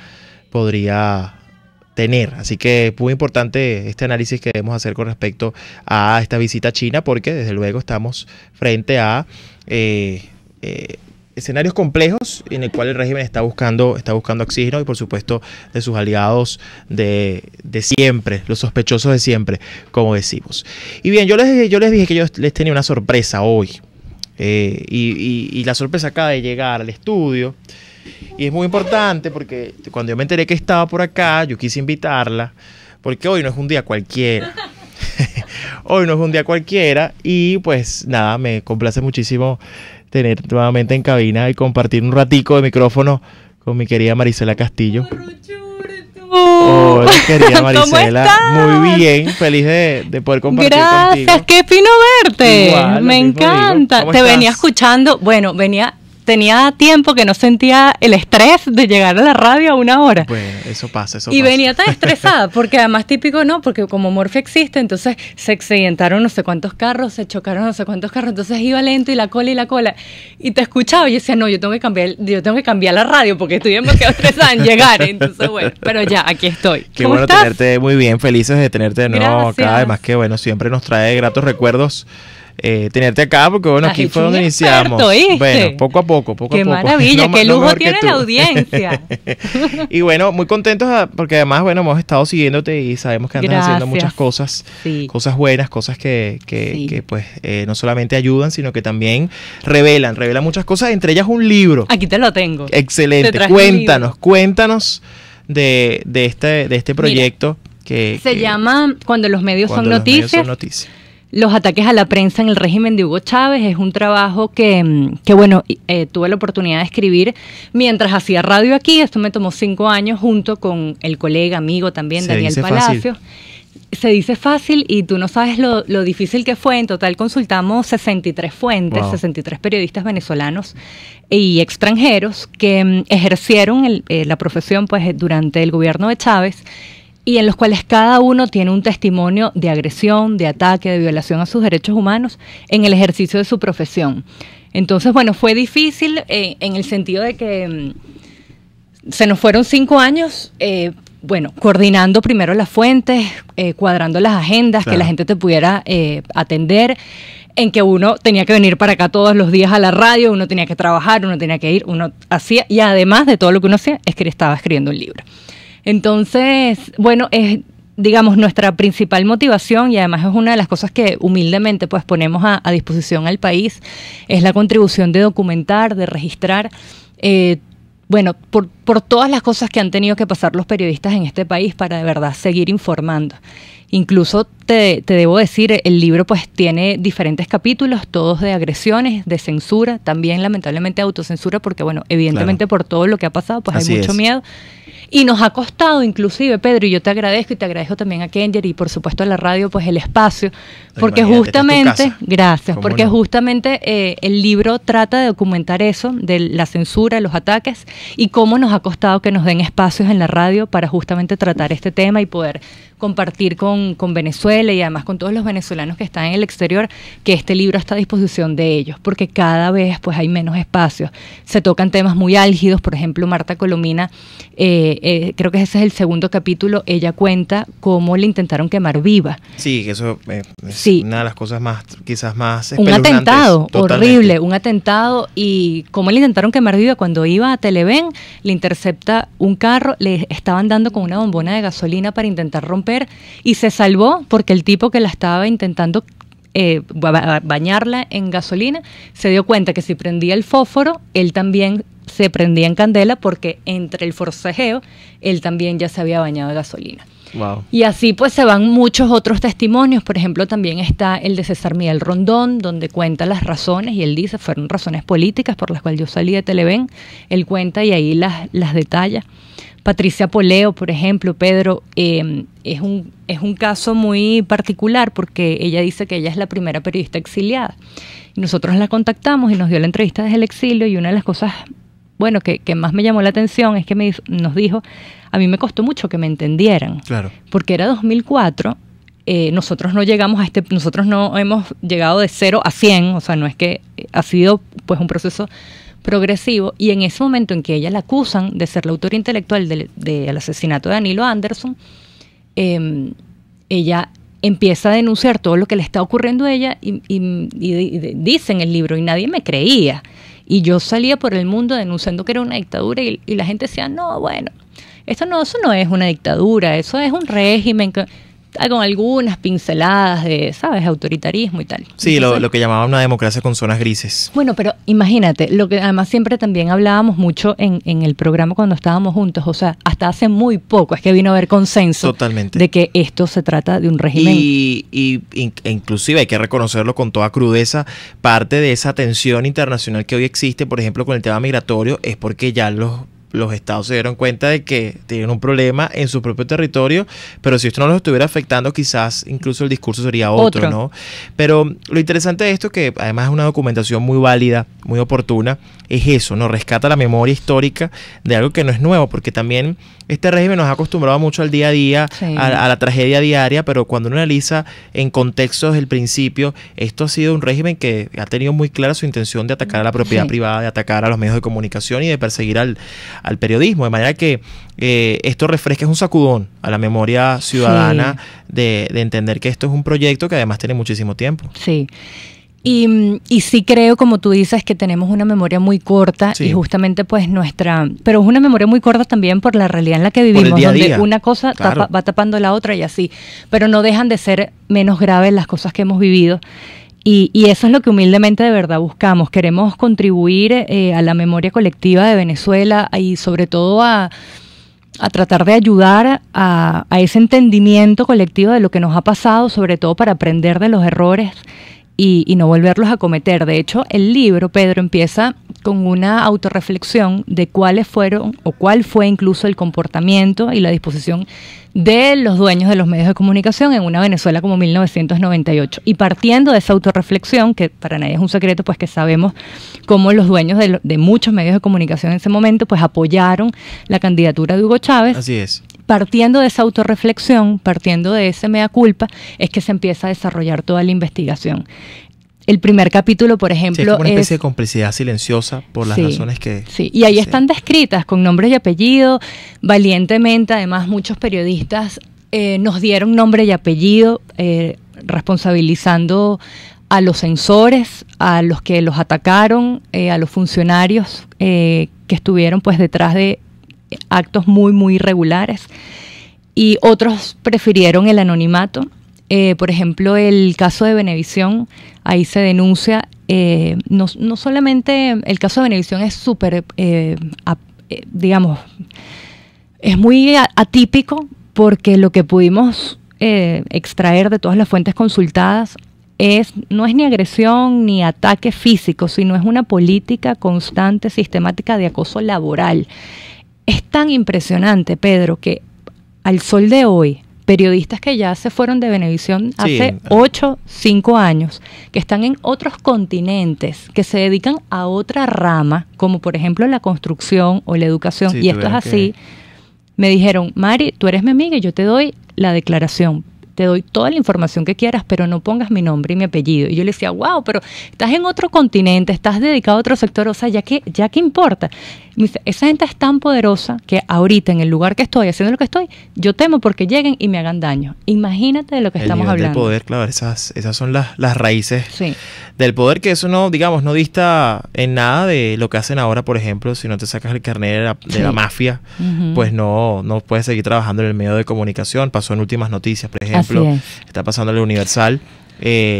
tener. Así que es muy importante este análisis que debemos hacer con respecto a esta visita a China, porque desde luego estamos frente a escenarios complejos en el cual el régimen está buscando oxígeno, y por supuesto de sus aliados de siempre, los sospechosos de siempre, como decimos. Y bien, yo les dije que yo les tenía una sorpresa hoy, y la sorpresa acaba de llegar al estudio. Y es muy importante porque cuando yo me enteré que estaba por acá, yo quise invitarla, porque hoy no es un día cualquiera. Hoy no es un día cualquiera, y pues nada, me complace muchísimo tener nuevamente en cabina y compartir un ratico de micrófono con mi querida Marisela Castillo. Hola, querida Marisela. Muy bien, feliz de poder compartir contigo. Gracias, qué fino verte. Igual, me encanta. Te estás? venía escuchando, bueno, venía tenía tiempo que no sentía el estrés de llegar a la radio a una hora. Bueno, eso pasa. Y venía tan estresada, porque además típico, ¿no? Porque como Morphy existe, entonces se accidentaron no sé cuántos carros, se chocaron no sé cuántos carros, entonces iba lento y la cola. Y te escuchaba y yo decía, no, yo tengo que cambiar la radio porque estoy demasiado estresada en llegar. Entonces, bueno, pero ya, aquí estoy. Qué bueno estás? tenerte, muy bien, felices de tenerte de nuevo acá. Además que, bueno, siempre nos trae gratos recuerdos tenerte acá, porque bueno, aquí fue donde iniciamos. Bueno, poco a poco. Qué maravilla, qué lujo tiene la audiencia. Y bueno, muy contentos porque además, bueno, hemos estado siguiéndote y sabemos que andas haciendo muchas cosas, cosas buenas, cosas que pues no solamente ayudan, sino que también revelan muchas cosas, entre ellas un libro. Aquí te lo tengo. Excelente. Cuéntanos de este proyecto. Mira, que se llama Cuando los medios son noticias. Los ataques a la prensa en el régimen de Hugo Chávez. Es un trabajo que bueno, tuve la oportunidad de escribir mientras hacía radio aquí. Esto me tomó 5 años junto con el colega, amigo también, Daniel Palacio. Se dice fácil y tú no sabes lo difícil que fue. En total consultamos 63 fuentes, 63 periodistas venezolanos y extranjeros que ejercieron la profesión pues durante el gobierno de Chávez, y en los cuales cada uno tiene un testimonio de agresión, de ataque, de violación a sus derechos humanos en el ejercicio de su profesión. Entonces, bueno, fue difícil en el sentido de que se nos fueron 5 años, bueno, coordinando primero las fuentes, cuadrando las agendas, que la gente te pudiera atender, en que uno tenía que venir para acá todos los días a la radio, uno tenía que trabajar, uno tenía que ir, uno hacía, y además de todo lo que uno hacía, estaba escribiendo un libro. Entonces, bueno, es, digamos, nuestra principal motivación, y además es una de las cosas que humildemente pues ponemos a disposición al país, es la contribución de documentar, de registrar, bueno, por todas las cosas que han tenido que pasar los periodistas en este país para de verdad seguir informando. Incluso te debo decir, el libro pues tiene diferentes capítulos, todos de agresiones, de censura, también lamentablemente autocensura, porque bueno, evidentemente por todo lo que ha pasado pues hay mucho miedo. Y nos ha costado inclusive, Pedro, y yo te agradezco, y te agradezco también a Kenger y por supuesto a la radio, pues el espacio, porque justamente, gracias, porque justamente el libro trata de documentar eso, de la censura, los ataques, y cómo nos ha costado que nos den espacios en la radio para justamente tratar este tema y poder compartir con Venezuela y además con todos los venezolanos que están en el exterior, que este libro está a disposición de ellos, porque cada vez pues hay menos espacios. Se tocan temas muy álgidos, por ejemplo, Marta Colomina, creo que ese es el segundo capítulo, ella cuenta cómo le intentaron quemar viva. Sí, que eso es una de las cosas más, quizás más espeluznantes. Un atentado horrible, un atentado, y cómo le intentaron quemar viva cuando iba a Televen, le intercepta un carro, le estaban dando con una bombona de gasolina para intentar romper, y se salvó porque el tipo que la estaba intentando bañarla en gasolina se dio cuenta que si prendía el fósforo, él también se prendía en candela, porque entre el forcejeo él también ya se había bañado de gasolina. Wow. Y así pues se van muchos otros testimonios. Por ejemplo, también está el de César Miguel Rondón, donde cuenta las razones, y él dice fueron razones políticas por las cuales yo salí de Televen. Él cuenta y ahí las detalla. Patricia Poleo, por ejemplo, Pedro, es un caso muy particular, porque ella dice que ella es la primera periodista exiliada. Y nosotros la contactamos y nos dio la entrevista desde el exilio, y una de las cosas, bueno, que más me llamó la atención es que nos dijo, a mí me costó mucho que me entendieran. Claro. Porque era 2004, nosotros no llegamos nosotros no hemos llegado de 0 a 100, o sea, no es que ha sido pues un proceso progresivo, y en ese momento en que ella la acusan de ser la autora intelectual del asesinato de Danilo Anderson, ella empieza a denunciar todo lo que le está ocurriendo a ella y dice en el libro, y nadie me creía, y yo salía por el mundo denunciando que era una dictadura, y la gente decía, no, bueno, eso no es una dictadura, eso es un régimen con algunas pinceladas de, ¿sabes?, autoritarismo y tal. Sí, entonces, lo que llamaban una democracia con zonas grises. Bueno, pero imagínate, lo que además siempre también hablábamos mucho en el programa cuando estábamos juntos, o sea, hasta hace muy poco es que vino a haber consenso. Totalmente. De que esto se trata de un régimen. Y inclusive hay que reconocerlo con toda crudeza, parte de esa tensión internacional que hoy existe, por ejemplo, con el tema migratorio, es porque ya los los estados se dieron cuenta de que tienen un problema en su propio territorio, pero si esto no los estuviera afectando, quizás incluso el discurso sería otro, ¿no? Pero lo interesante de esto, que además es una documentación muy válida, muy oportuna, es eso, ¿no? Rescata la memoria histórica de algo que no es nuevo, porque también este régimen nos ha acostumbrado mucho al día a día, a la tragedia diaria, pero cuando uno analiza en contexto desde el principio, esto ha sido un régimen que ha tenido muy clara su intención de atacar a la propiedad privada, de atacar a los medios de comunicación y de perseguir al periodismo, de manera que esto refresca, es un sacudón a la memoria ciudadana de entender que esto es un proyecto que además tiene muchísimo tiempo. Sí. Y sí creo, como tú dices, que tenemos una memoria muy corta y justamente pues pero es una memoria muy corta también por la realidad en la que vivimos, día a día, donde una cosa va tapando la otra y así, pero no dejan de ser menos graves las cosas que hemos vivido. Y eso es lo que humildemente de verdad buscamos. Queremos contribuir a la memoria colectiva de Venezuela y sobre todo a tratar de ayudar a ese entendimiento colectivo de lo que nos ha pasado, sobre todo para aprender de los errores y no volverlos a cometer. De hecho, el libro, Pedro, empieza con una autorreflexión de cuál fue incluso el comportamiento y la disposición de los dueños de los medios de comunicación en una Venezuela como 1998. Y partiendo de esa autorreflexión, que para nadie es un secreto, pues que sabemos cómo los dueños de muchos medios de comunicación en ese momento pues apoyaron la candidatura de Hugo Chávez. Así es. Partiendo de esa autorreflexión, partiendo de ese mea culpa, es que se empieza a desarrollar toda la investigación. El primer capítulo, por ejemplo, es como una especie de complicidad silenciosa por las razones que... Sí, y ahí están descritas con nombres y apellido, valientemente. Además, muchos periodistas nos dieron nombre y apellido, responsabilizando a los censores, a los que los atacaron, a los funcionarios que estuvieron pues detrás de actos muy, muy irregulares. Y otros prefirieron el anonimato. Por ejemplo, el caso de Venevisión, ahí se denuncia, no solamente el caso de Venevisión es súper, digamos, es muy atípico porque lo que pudimos extraer de todas las fuentes consultadas no es ni agresión ni ataque físico, sino es una política constante, sistemática de acoso laboral. Es tan impresionante, Pedro, que al sol de hoy, periodistas que ya se fueron de Venevisión hace 5 años, que están en otros continentes, que se dedican a otra rama, como por ejemplo la construcción o la educación, y esto es así, me dijeron, Mari, tú eres mi amiga y yo te doy la declaración, te doy toda la información que quieras, pero no pongas mi nombre y mi apellido. Y yo le decía, wow, pero estás en otro continente, estás dedicado a otro sector, o sea, ¿ya qué importa? Y me dice, esa gente es tan poderosa que ahorita en el lugar que estoy, haciendo lo que estoy, yo temo porque lleguen y me hagan daño. Imagínate de lo que estamos hablando. El poder, claro, esas son las raíces del poder, que eso no, digamos, no dista en nada de lo que hacen ahora, por ejemplo, si no te sacas el carnet de la mafia, pues no puedes seguir trabajando en el medio de comunicación. Pasó en Últimas Noticias, por ejemplo, está pasando en el Universal.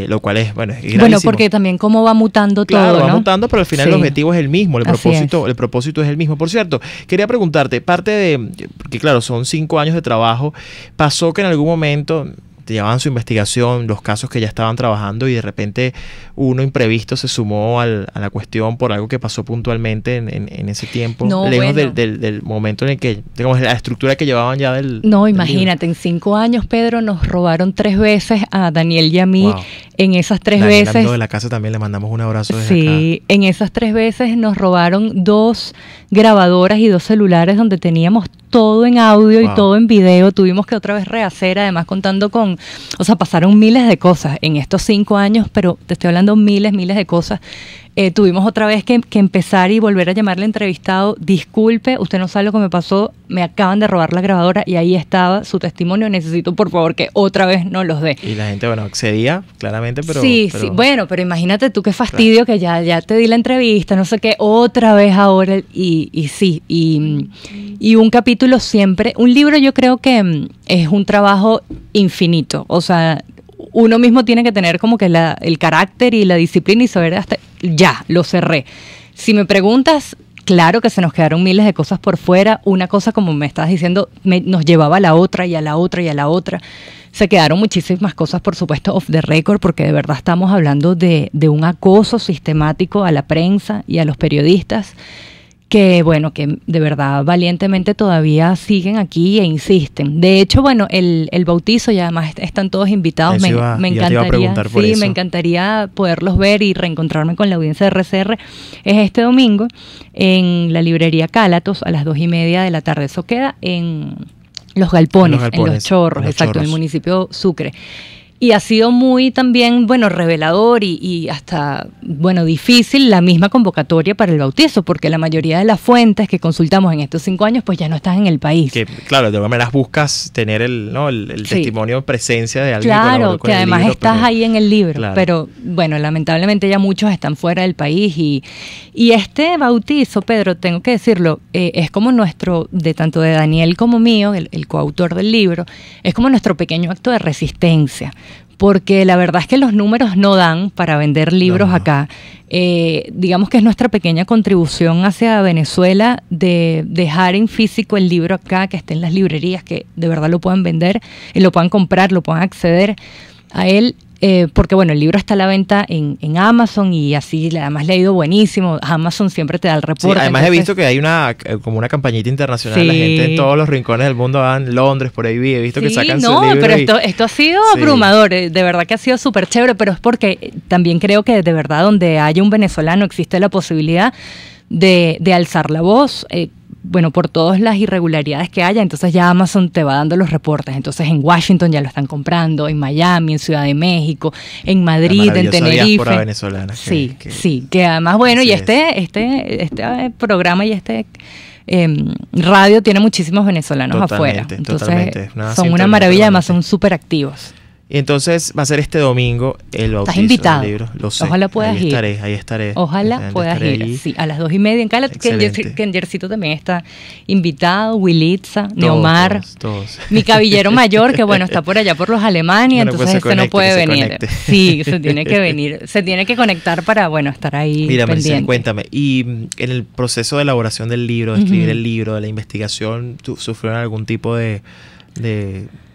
Lo cual es gravísimo. Bueno, porque también cómo va mutando todo, Claro, va mutando, pero al final el objetivo es el mismo, el propósito es el mismo. Por cierto, quería preguntarte, porque claro, son 5 años de trabajo, ¿pasó que en algún momento te llevaban su investigación, los casos que ya estaban trabajando y de repente uno imprevisto se sumó a la cuestión por algo que pasó puntualmente en ese tiempo, lejos del momento en el que, digamos, la estructura que llevaban ya del... No, imagínate, en 5 años, Pedro, nos robaron 3 veces a Daniel y a mí. Wow. En esas 3 veces... de la casa también le mandamos un abrazo desde acá. En esas 3 veces nos robaron 2 grabadoras y 2 celulares donde teníamos todo en audio y todo en video. Tuvimos que otra vez rehacer, además contando con... O sea, pasaron miles de cosas en estos 5 años, pero te estoy hablando miles de cosas. Tuvimos otra vez que empezar y volver a llamarle entrevistado. Disculpe, usted no sabe lo que me pasó, me acaban de robar la grabadora y ahí estaba su testimonio. Necesito, por favor, que otra vez nos los dé. Y la gente, accedía claramente, pero... Sí, bueno, pero imagínate tú qué fastidio que ya te di la entrevista, no sé qué, otra vez ahora. Y un capítulo siempre, un libro yo creo que es un trabajo infinito, o sea... Uno mismo tiene que tener como que el carácter y la disciplina y saber hasta ya, lo cerré. Si me preguntas, claro que se nos quedaron miles de cosas por fuera. Una cosa, como me estabas diciendo, nos llevaba a la otra y a la otra y a la otra. Se quedaron muchísimas cosas, por supuesto, off the record, porque de verdad estamos hablando de un acoso sistemático a la prensa y a los periodistas que bueno, que de verdad valientemente todavía siguen aquí e insisten. De hecho, bueno, el bautizo, y además están todos invitados, me encantaría, sí, me encantaría poderlos ver y reencontrarme con la audiencia de RCR. Es este domingo en la librería Cálatos a las 2:30 de la tarde. Eso queda en Los Galpones, en Los Chorros, exacto, en el municipio Sucre. Y ha sido muy también, bueno, revelador y hasta, bueno, difícil la misma convocatoria para el bautizo, porque la mayoría de las fuentes que consultamos en estos 5 años, pues ya no están en el país. Que, claro, de todas maneras buscas tener el sí, testimonio, presencia de alguien. Claro, que además libro, estás ahí en el libro, claro. Pero bueno, lamentablemente ya muchos están fuera del país y este bautizo, Pedro, tengo que decirlo, es como nuestro, de tanto de Daniel como mío, el coautor del libro, es como nuestro pequeño acto de resistencia. Porque la verdad es que los números no dan para vender libros acá. Digamos que es nuestra pequeña contribución hacia Venezuela de dejar en físico el libro acá, que esté en las librerías, que de verdad lo puedan vender, lo puedan comprar, lo puedan acceder a él. Porque bueno, el libro está a la venta en Amazon y así además le ha ido buenísimo. Amazon siempre te da el reporte. Sí, además he visto que hay como una campañita internacional. Sí. La gente en todos los rincones del mundo van, Londres, por ahí he visto que sacan su libro. No, pero esto ha sido abrumador. De verdad que ha sido súper chévere, pero es porque también creo que de verdad donde haya un venezolano existe la posibilidad de alzar la voz, bueno, por todas las irregularidades que haya, entonces ya Amazon te va dando los reportes. Entonces en Washington ya lo están comprando, en Miami, en Ciudad de México, en Madrid, en Tenerife. Venezolana. Sí, que además, bueno, y este programa y radio tiene muchísimos venezolanos afuera. Entonces son una maravilla, además son súper activos. Y entonces va a ser este domingo el bautizo. Estás invitado. Del libro. Lo sé. Ojalá puedas ir. Ahí estaré. Ojalá puedas ir. Allí. Sí, a las 2:30 en Cálatos. Kenjercito también está invitado. Wilitza, Neomar. Todos. Mi caballero mayor, que bueno, está por allá por los Alemania, bueno, entonces pues no puede venir. Sí, se tiene que venir. Se tiene que conectar para, bueno, estar ahí. Mira, pendiente. Maricel, cuéntame. Y en el proceso de elaboración del libro, de escribir el libro, de la investigación, ¿sufrieron algún tipo de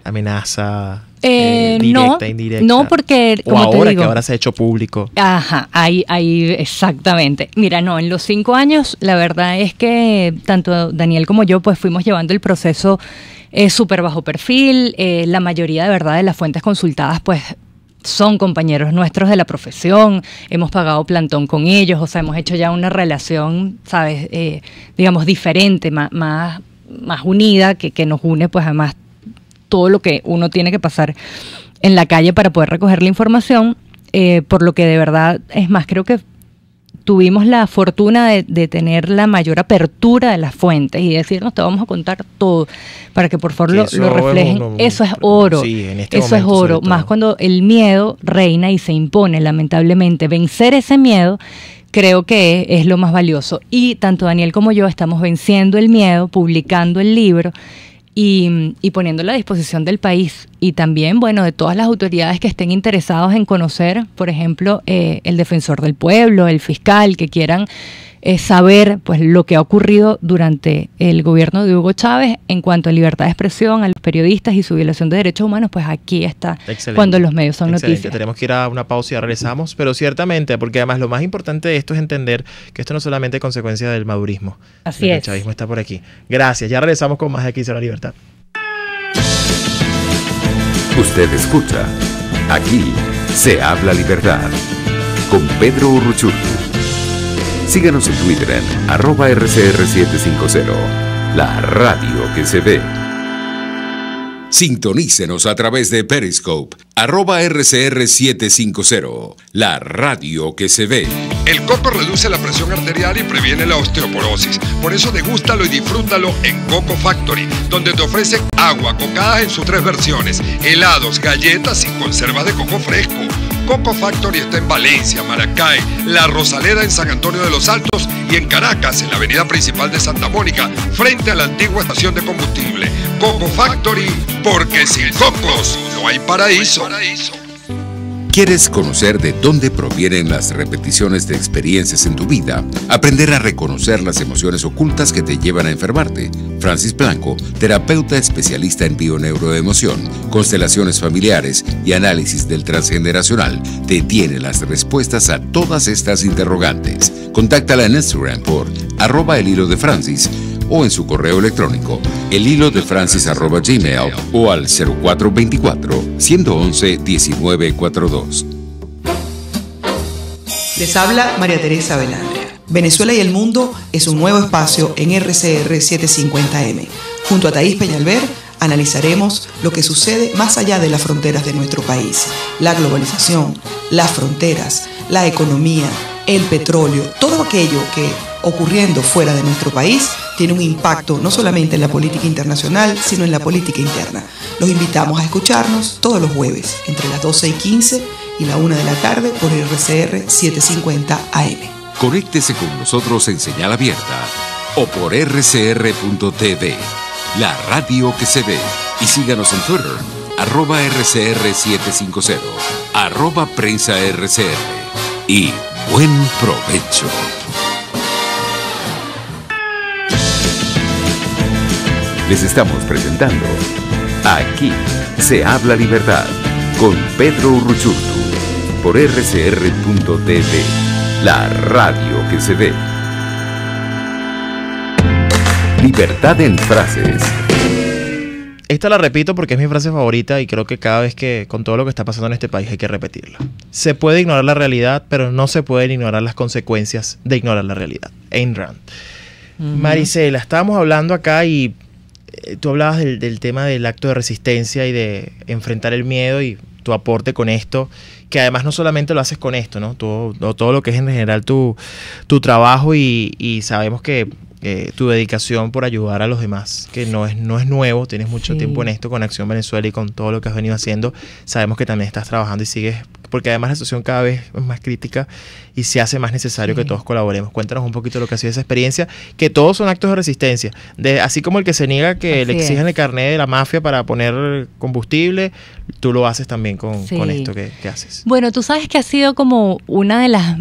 amenaza? Directa, indirecta. No, porque como ahora te digo, que ahora se ha hecho público. Ajá, ahí exactamente. Mira, no, en los 5 años la verdad es que tanto Daniel como yo pues fuimos llevando el proceso súper bajo perfil. La mayoría de verdad de las fuentes consultadas pues son compañeros nuestros de la profesión, hemos pagado plantón con ellos, o sea, hemos hecho ya una relación, ¿sabes? Digamos diferente, más unida, que nos une pues además todo lo que uno tiene que pasar en la calle para poder recoger la información, por lo que de verdad, es más, creo que tuvimos la fortuna de tener la mayor apertura de las fuentes y decirnos, te vamos a contar todo, para que por favor lo reflejen. Eso es oro, sí, eso es oro, más cuando el miedo reina y se impone, lamentablemente. Vencer ese miedo creo que es lo más valioso. Y tanto Daniel como yo estamos venciendo el miedo, publicando el libro, y poniéndolo a disposición del país y también, bueno, de todas las autoridades que estén interesados en conocer, por ejemplo, el defensor del pueblo, el fiscal, que quieran saber pues lo que ha ocurrido durante el gobierno de Hugo Chávez en cuanto a libertad de expresión, a los periodistas y su violación de derechos humanos, pues aquí está. Excelente. Cuando los medios son noticias. Tenemos que ir a una pausa y ya regresamos, pero ciertamente, porque además lo más importante de esto es entender que esto no es solamente consecuencia del madurismo. Así es. El chavismo está por aquí. Gracias, ya regresamos con más de Aquí será la libertad. Usted escucha, aquí se habla libertad, con Pedro Urruchurtu. Síganos en Twitter en @RCR750, la radio que se ve. Sintonícenos a través de Periscope, @RCR750, la radio que se ve. El coco reduce la presión arterial y previene la osteoporosis. Por eso degústalo y disfrútalo en Coco Factory, donde te ofrecen agua, cocadas en sus 3 versiones, helados, galletas y conservas de coco fresco. Coco Factory está en Valencia, Maracay, La Rosaleda en San Antonio de los Altos y en Caracas, en la avenida principal de Santa Mónica, frente a la antigua estación de combustible. Coco Factory, porque sin cocos no hay paraíso. ¿Quieres conocer de dónde provienen las repeticiones de experiencias en tu vida? Aprender a reconocer las emociones ocultas que te llevan a enfermarte. Francis Blanco, terapeuta especialista en bioneuroemoción, constelaciones familiares y análisis del transgeneracional, te tiene las respuestas a todas estas interrogantes. Contáctala en Instagram por @elhilodefrancis o en su correo electrónico elhilodefrancis@gmail o al 0424-111-1942. Les habla María Teresa Velandria. Venezuela y el mundo es un nuevo espacio en RCR 750M. Junto a Thaís Peñalver analizaremos lo que sucede más allá de las fronteras de nuestro país. La globalización, las fronteras, la economía, el petróleo, todo aquello que ocurriendo fuera de nuestro país tiene un impacto no solamente en la política internacional, sino en la política interna. Los invitamos a escucharnos todos los jueves, entre las 12:15 y la 1 de la tarde por RCR 750 AM. Conéctese con nosotros en señal abierta o por rcr.tv, la radio que se ve. Y síganos en Twitter, @RCR750, @PrensaRCR. Y buen provecho. Les estamos presentando Aquí se habla libertad con Pedro Urruchurtu por rcr.tv, la radio que se ve. Libertad en frases. Esta la repito porque es mi frase favorita y creo que cada vez que, con todo lo que está pasando en este país, hay que repetirla. Se puede ignorar la realidad, pero no se pueden ignorar las consecuencias de ignorar la realidad. Ayn Rand. Marisela, estábamos hablando acá y tú hablabas del tema del acto de resistencia y de enfrentar el miedo y tu aporte con esto, que además no solamente lo haces con esto, ¿no? Todo lo que es en general tu trabajo y sabemos que tu dedicación por ayudar a los demás, que no es nuevo, tienes mucho tiempo en esto con Acción Venezuela y con todo lo que has venido haciendo, sabemos que también estás trabajando y sigues, porque además la situación cada vez es más crítica y se hace más necesario que todos colaboremos. Cuéntanos un poquito lo que ha sido esa experiencia, que todos son actos de resistencia, así como el que se niega que le exijan el carnet de la mafia para poner combustible, tú lo haces también con esto que haces. Bueno, tú sabes que ha sido como una de las,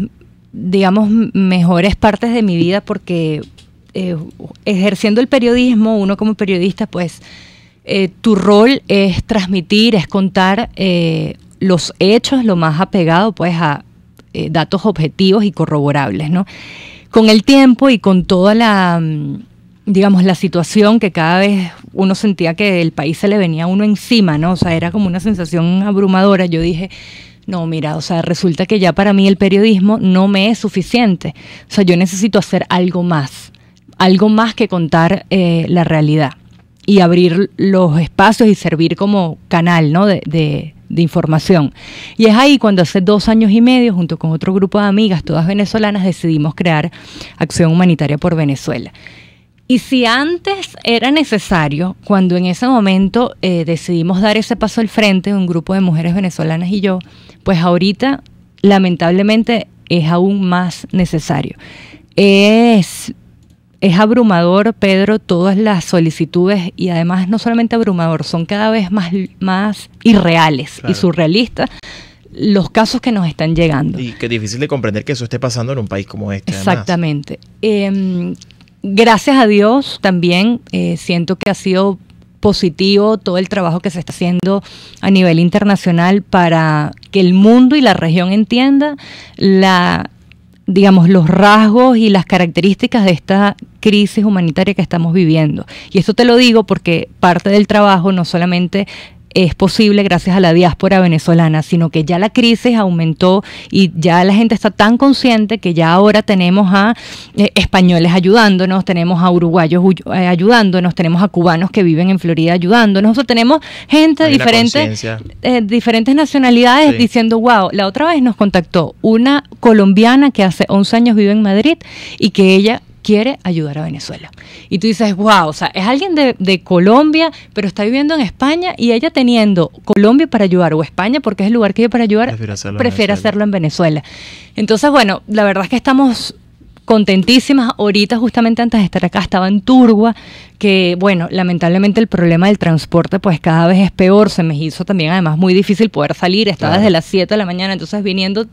digamos, mejores partes de mi vida porque ejerciendo el periodismo, uno como periodista, pues tu rol es transmitir, es contar los hechos lo más apegado pues a datos objetivos y corroborables, ¿no? Con el tiempo y con toda la, digamos, la situación que cada vez uno sentía que el país se le venía a uno encima, ¿no? O sea, era como una sensación abrumadora. Yo dije, no, mira, o sea, resulta que ya para mí el periodismo no me es suficiente. O sea, yo necesito hacer algo más que contar la realidad y abrir los espacios y servir como canal, ¿no? de información. Y es ahí cuando hace 2 años y medio, junto con otro grupo de amigas, todas venezolanas, decidimos crear Acción Humanitaria por Venezuela. Y si antes era necesario, cuando en ese momento decidimos dar ese paso al frente, un grupo de mujeres venezolanas y yo, pues ahorita lamentablemente es aún más necesario. Es abrumador, Pedro, todas las solicitudes y además no solamente abrumador, son cada vez más irreales y surrealistas los casos que nos están llegando. Y que es difícil de comprender que eso esté pasando en un país como este. Exactamente. Gracias a Dios también siento que ha sido positivo todo el trabajo que se está haciendo a nivel internacional para que el mundo y la región entienda digamos, los rasgos y las características de esta crisis humanitaria que estamos viviendo. Y esto te lo digo porque parte del trabajo no solamente es posible gracias a la diáspora venezolana, sino que ya la crisis aumentó y ya la gente está tan consciente que ya ahora tenemos a españoles ayudándonos, tenemos a uruguayos ayudándonos, tenemos a cubanos que viven en Florida ayudándonos, o sea, tenemos gente de diferentes nacionalidades diciendo, wow, la otra vez nos contactó una colombiana que hace 11 años vive en Madrid y que ella quiere ayudar a Venezuela. Y tú dices, wow, o sea, es alguien de Colombia, pero está viviendo en España y ella teniendo Colombia para ayudar o España, porque es el lugar que vive para ayudar, prefiere hacerlo en Venezuela. Entonces, bueno, la verdad es que estamos contentísimas. Ahorita, justamente antes de estar acá, estaba en Turgua, que bueno, lamentablemente el problema del transporte pues cada vez es peor. Se me hizo también además muy difícil poder salir. Estaba desde las 7 de la mañana, entonces viniendo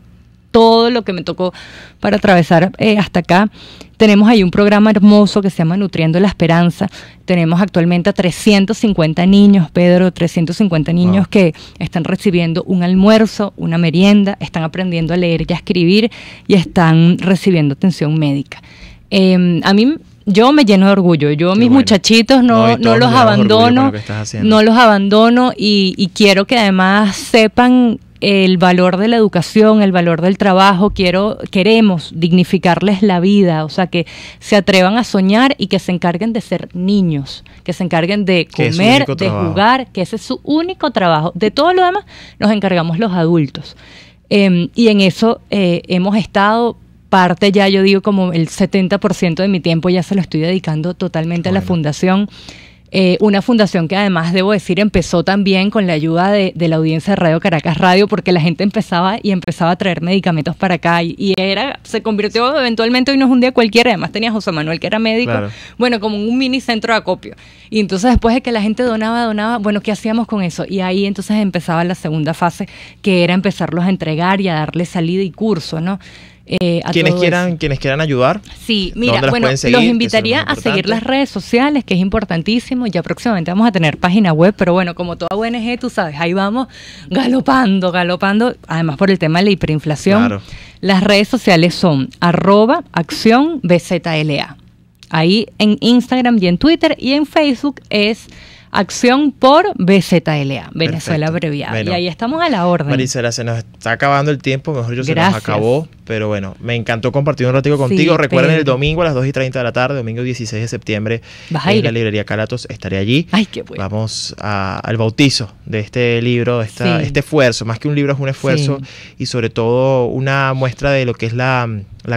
todo lo que me tocó para atravesar hasta acá. Tenemos ahí un programa hermoso que se llama Nutriendo la Esperanza. Tenemos actualmente a 350 niños, Pedro, 350 niños que están recibiendo un almuerzo, una merienda, están aprendiendo a leer y a escribir y están recibiendo atención médica. A mí, yo me lleno de orgullo. Yo mis muchachitos no los abandono, no los abandono y quiero que además sepan el valor de la educación, el valor del trabajo. Queremos dignificarles la vida, o sea, que se atrevan a soñar y que se encarguen de ser niños, que se encarguen de comer, de jugar, que ese es su único trabajo. De todo lo demás nos encargamos los adultos. Y en eso hemos estado parte ya, yo digo como el 70% de mi tiempo ya se lo estoy dedicando totalmente a la fundación. Una fundación que además, debo decir, empezó también con la ayuda de la audiencia de Radio Caracas Radio, porque la gente empezaba a traer medicamentos para acá y se convirtió eventualmente, hoy no es un día cualquiera. Además tenía a José Manuel, que era médico, bueno, como un mini centro de acopio. Y entonces después de que la gente donaba, bueno, ¿qué hacíamos con eso? Y ahí entonces empezaba la segunda fase, que era empezarlos a entregar y a darle salida y curso, ¿no? Quienes quieran ayudar. Sí, mira, bueno, los invitaría a seguir las redes sociales, que es importantísimo. Ya próximamente vamos a tener página web, pero bueno, como toda ONG, tú sabes, ahí vamos galopando, además por el tema de la hiperinflación. Claro. Las redes sociales son @accionbzla. Ahí en Instagram y en Twitter, y en Facebook es Acción por BZLA, Venezuela abreviada. Bueno, y ahí estamos a la orden. Marisela, se nos está acabando el tiempo, mejor dicho, se nos acabó. Pero bueno, me encantó compartir un ratito contigo. Recuerden, el domingo a las 2:30 de la tarde, domingo 16 de septiembre, en la librería Caratos, estaré allí. Ay, qué bueno. Vamos al bautizo de este libro, este esfuerzo. Más que un libro, es un esfuerzo y sobre todo una muestra de lo que es la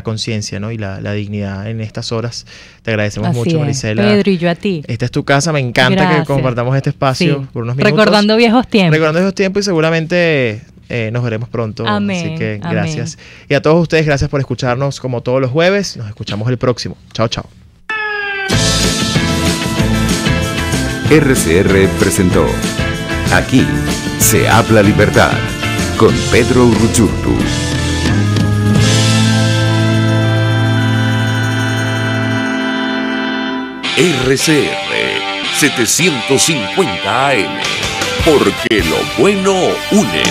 conciencia, ¿no? Y la dignidad en estas horas. Te agradecemos mucho, Marisela. Pedro, y yo a ti. Esta es tu casa, me encanta que compartamos este espacio por unos minutos. Recordando viejos tiempos y seguramente nos veremos pronto. Amén, así que gracias. Y a todos ustedes, gracias por escucharnos como todos los jueves. Nos escuchamos el próximo. Chao, chao. RCR presentó Aquí se habla libertad con Pedro Urruchurtu. RCR 750 AM, porque lo bueno une.